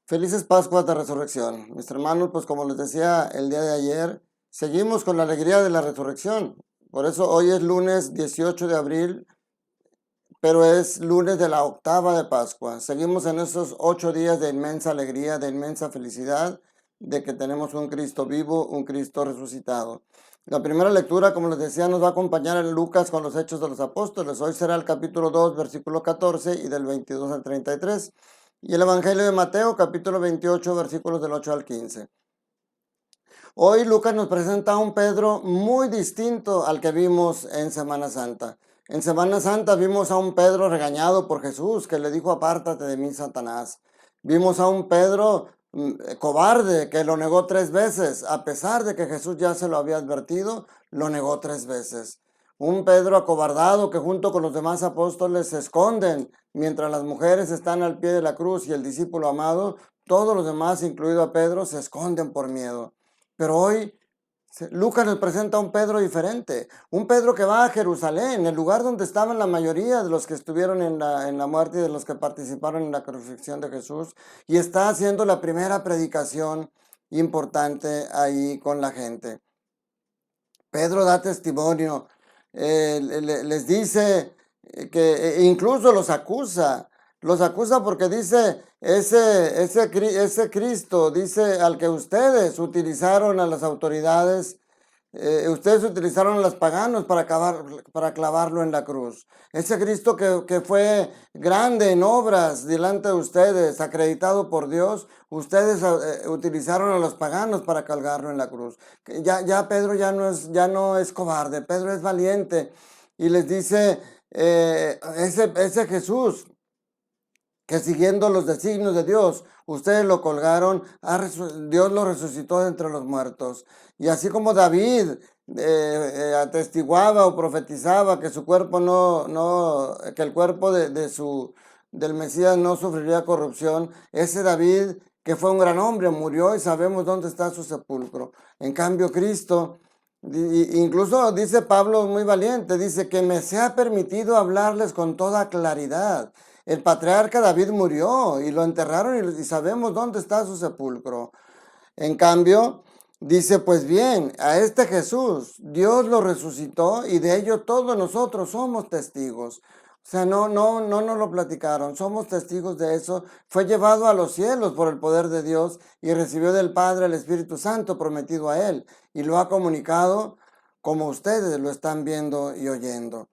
Felices Pascuas de Resurrección. Mis hermanos, pues como les decía el día de ayer, seguimos con la alegría de la resurrección. Por eso hoy es lunes 18 de abril, pero es lunes de la octava de Pascua. Seguimos en esos 8 días de inmensa alegría, de inmensa felicidad, de que tenemos un Cristo vivo, un Cristo resucitado. La primera lectura, como les decía, nos va a acompañar en Lucas con los Hechos de los Apóstoles. Hoy será el capítulo 2, versículo 14 y del 22 al 33. Y el Evangelio de Mateo, capítulo 28, versículos del 8 al 15. Hoy Lucas nos presenta a un Pedro muy distinto al que vimos en Semana Santa. En Semana Santa vimos a un Pedro regañado por Jesús, que le dijo: apártate de mí, Satanás. Vimos a un Pedro cobarde, que lo negó 3 veces, a pesar de que Jesús ya se lo había advertido, lo negó 3 veces. Un Pedro acobardado que junto con los demás apóstoles se esconden, mientras las mujeres están al pie de la cruz y el discípulo amado, todos los demás, incluido a Pedro, se esconden por miedo. Pero hoy Lucas nos presenta a un Pedro diferente, un Pedro que va a Jerusalén, el lugar donde estaban la mayoría de los que estuvieron en la muerte y de los que participaron en la crucifixión de Jesús, y está haciendo la primera predicación importante ahí con la gente. Pedro da testimonio, les dice que incluso los acusa porque dice, ese Cristo, dice, al que ustedes utilizaron a las autoridades, ustedes utilizaron a los paganos para clavarlo en la cruz. Ese Cristo que fue grande en obras delante de ustedes, acreditado por Dios, ustedes utilizaron a los paganos para colgarlo en la cruz. Ya Pedro ya no es cobarde, Pedro es valiente y les dice, ese Jesús que siguiendo los designios de Dios, ustedes lo colgaron, Dios lo resucitó de entre los muertos. Y así como David atestiguaba o profetizaba que su cuerpo que el cuerpo del Mesías no sufriría corrupción, ese David, que fue un gran hombre, murió y sabemos dónde está su sepulcro. En cambio, Cristo, incluso dice Pablo muy valiente, dice que me sea permitido hablarles con toda claridad. El patriarca David murió y lo enterraron y sabemos dónde está su sepulcro. En cambio, dice, pues bien, a este Jesús Dios lo resucitó y de ello todos nosotros somos testigos. O sea, no nos lo platicaron, somos testigos de eso. Fue llevado a los cielos por el poder de Dios y recibió del Padre el Espíritu Santo prometido a él y lo ha comunicado como ustedes lo están viendo y oyendo.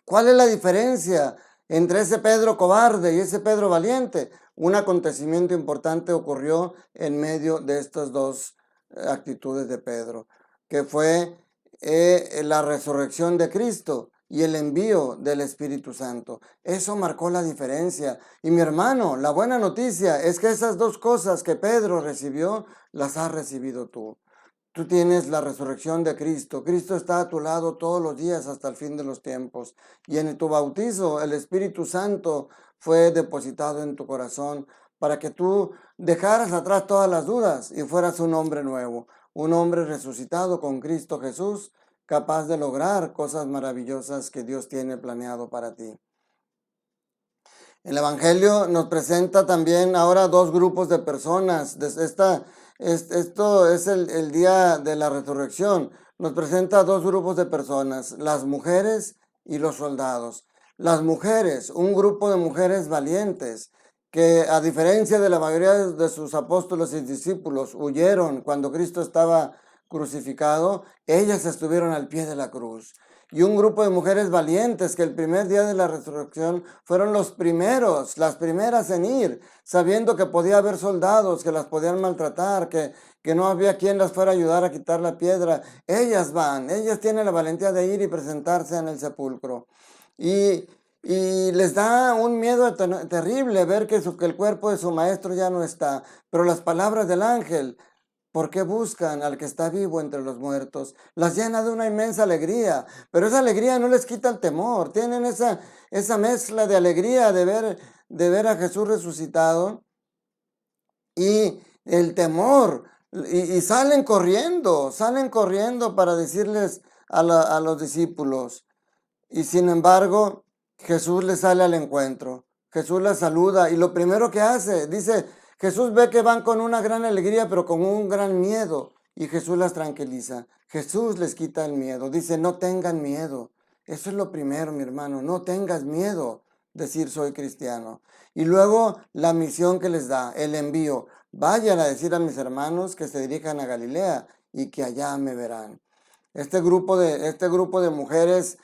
¿Cuál es la diferencia entre ese Pedro cobarde y ese Pedro valiente? Un acontecimiento importante ocurrió en medio de estas dos actitudes de Pedro, que fue la resurrección de Cristo y el envío del Espíritu Santo. Eso marcó la diferencia. Y mi hermano, la buena noticia es que esas dos cosas que Pedro recibió, las has recibido tú. Tú tienes la resurrección de Cristo. Cristo está a tu lado todos los días hasta el fin de los tiempos. Y en tu bautizo el Espíritu Santo fue depositado en tu corazón para que tú dejaras atrás todas las dudas y fueras un hombre nuevo, un hombre resucitado con Cristo Jesús, capaz de lograr cosas maravillosas que Dios tiene planeado para ti. El Evangelio nos presenta también ahora dos grupos de personas. Esto es el día de la resurrección. Nos presenta dos grupos de personas, las mujeres y los soldados. Las mujeres, un grupo de mujeres valientes que, a diferencia de la mayoría de sus apóstoles y discípulos, huyeron cuando Cristo estaba crucificado. Ellas estuvieron al pie de la cruz. Y un grupo de mujeres valientes que el primer día de la resurrección fueron las primeras en ir, sabiendo que podía haber soldados que las podían maltratar, que no había quien las fuera a ayudar a quitar la piedra. Ellas tienen la valentía de ir y presentarse en el sepulcro. Y les da un miedo terrible ver que el cuerpo de su maestro ya no está, pero las palabras del ángel, ¿por qué buscan al que está vivo entre los muertos? Las llena de una inmensa alegría, pero esa alegría no les quita el temor. Tienen esa mezcla de alegría de ver a Jesús resucitado y el temor. Y salen corriendo para decirles a los discípulos. Y sin embargo, Jesús les sale al encuentro. Jesús las saluda y lo primero que hace, dice, Jesús ve que van con una gran alegría, pero con un gran miedo, y Jesús las tranquiliza. Jesús les quita el miedo, dice, no tengan miedo. Eso es lo primero, mi hermano, no tengas miedo, decir soy cristiano. Y luego la misión que les da, el envío. Vayan a decir a mis hermanos que se dirijan a Galilea y que allá me verán. Este grupo de mujeres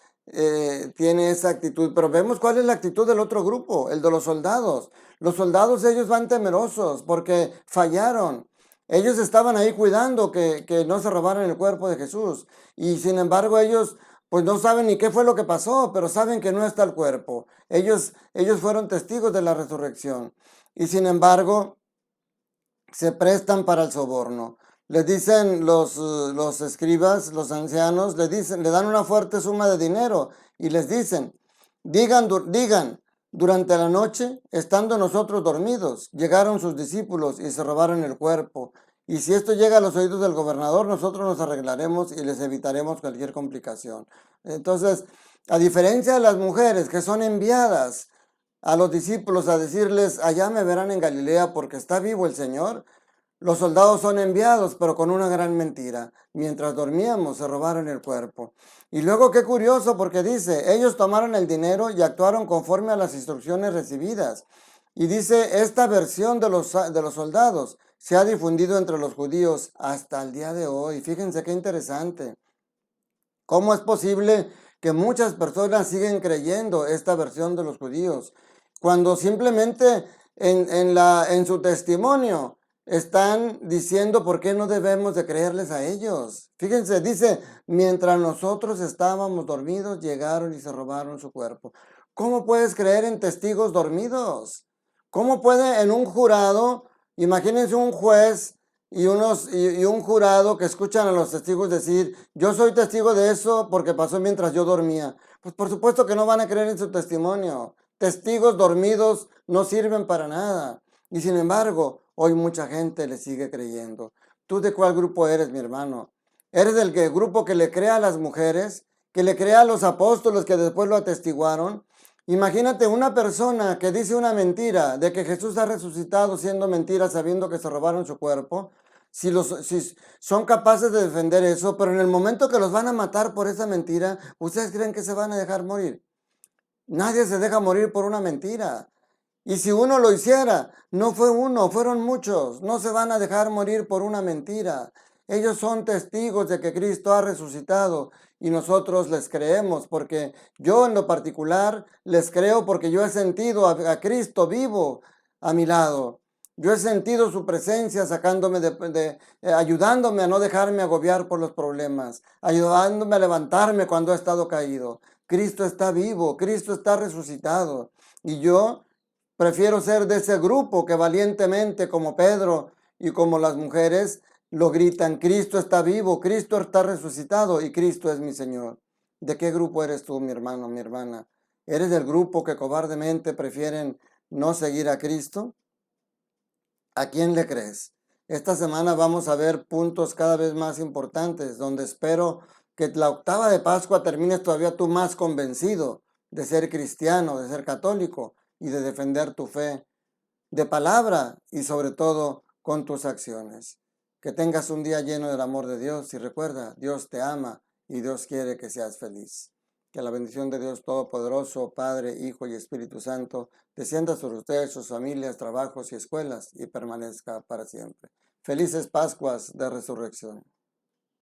tiene esa actitud, pero vemos cuál es la actitud del otro grupo, el de los soldados. Los soldados, ellos van temerosos porque fallaron. Ellos estaban ahí cuidando que no se robaran el cuerpo de Jesús. Y sin embargo ellos pues no saben ni qué fue lo que pasó, pero saben que no está el cuerpo. Ellos fueron testigos de la resurrección. Y sin embargo se prestan para el soborno. Les dicen los escribas, los ancianos, le dan una fuerte suma de dinero y les dicen, digan, durante la noche, estando nosotros dormidos, llegaron sus discípulos y se robaron el cuerpo. Y si esto llega a los oídos del gobernador, nosotros nos arreglaremos y les evitaremos cualquier complicación. Entonces, a diferencia de las mujeres que son enviadas a los discípulos a decirles, allá me verán en Galilea porque está vivo el Señor, los soldados son enviados, pero con una gran mentira. Mientras dormíamos, se robaron el cuerpo. Y luego qué curioso, porque dice, ellos tomaron el dinero y actuaron conforme a las instrucciones recibidas. Y dice, esta versión de los soldados se ha difundido entre los judíos hasta el día de hoy. Fíjense qué interesante. ¿Cómo es posible que muchas personas siguen creyendo esta versión de los judíos? Cuando simplemente en su testimonio están diciendo por qué no debemos de creerles a ellos. Fíjense, dice, mientras nosotros estábamos dormidos, llegaron y se robaron su cuerpo. ¿Cómo puedes creer en testigos dormidos? ¿Cómo puede en un jurado, imagínense un juez y un jurado que escuchan a los testigos decir, yo soy testigo de eso porque pasó mientras yo dormía? Pues por supuesto que no van a creer en su testimonio. Testigos dormidos no sirven para nada. Y sin embargo, hoy mucha gente le sigue creyendo. ¿Tú de cuál grupo eres, mi hermano? ¿Eres del grupo que le cree a las mujeres? ¿Que le cree a los apóstoles que después lo atestiguaron? Imagínate una persona que dice una mentira de que Jesús ha resucitado siendo mentira, sabiendo que se robaron su cuerpo. Si son capaces de defender eso, pero en el momento que los van a matar por esa mentira, ¿ustedes creen que se van a dejar morir? Nadie se deja morir por una mentira. Y si uno lo hiciera, no fue uno, fueron muchos. No se van a dejar morir por una mentira. Ellos son testigos de que Cristo ha resucitado y nosotros les creemos, porque yo en lo particular les creo porque yo he sentido a Cristo vivo a mi lado. Yo he sentido su presencia sacándome ayudándome a no dejarme agobiar por los problemas, ayudándome a levantarme cuando he estado caído. Cristo está vivo, Cristo está resucitado. Y yo prefiero ser de ese grupo que valientemente, como Pedro y como las mujeres, lo gritan, Cristo está vivo, Cristo está resucitado y Cristo es mi Señor. ¿De qué grupo eres tú, mi hermano, mi hermana? ¿Eres del grupo que cobardemente prefieren no seguir a Cristo? ¿A quién le crees? Esta semana vamos a ver puntos cada vez más importantes, donde espero que la octava de Pascua termines todavía tú más convencido de ser cristiano, de ser católico y de defender tu fe de palabra y sobre todo con tus acciones. Que tengas un día lleno del amor de Dios y recuerda, Dios te ama y Dios quiere que seas feliz. Que la bendición de Dios Todopoderoso, Padre, Hijo y Espíritu Santo, descienda sobre ustedes, sus familias, trabajos y escuelas y permanezca para siempre. Felices Pascuas de Resurrección.